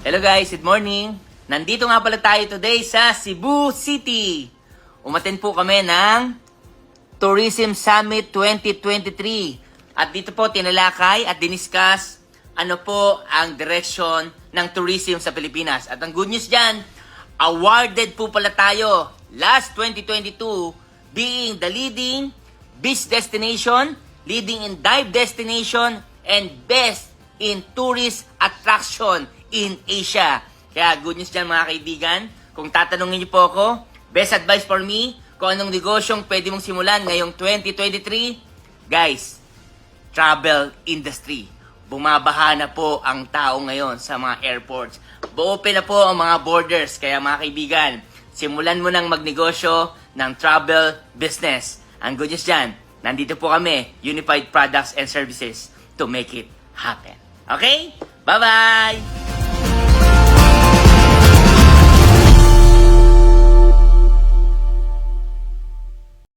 Hello guys, good morning. Nandito nga pala tayo today sa Cebu City. Umattend po kami ng Tourism Summit 2023. At dito po tinalakay at diniscuss ano po ang direction ng tourism sa Pilipinas. At ang good news dyan, awarded po pala tayo last 2022 being the leading beach destination, leading in dive destination, and best in tourist attraction in Asia. Kaya good news dyan mga kaibigan. Kung tatanungin niyo po ako, best advice for me, kung anong negosyong pwede mong simulan ngayong 2023, guys, travel industry. Bumabaha na po ang tao ngayon sa mga airports. Open na po ang mga borders. Kaya mga kaibigan, simulan mo nang magnegosyo ng travel business. Ang good news dyan, nandito po kami, Unified Products and Services, to make it happen. Okay? Bye-bye!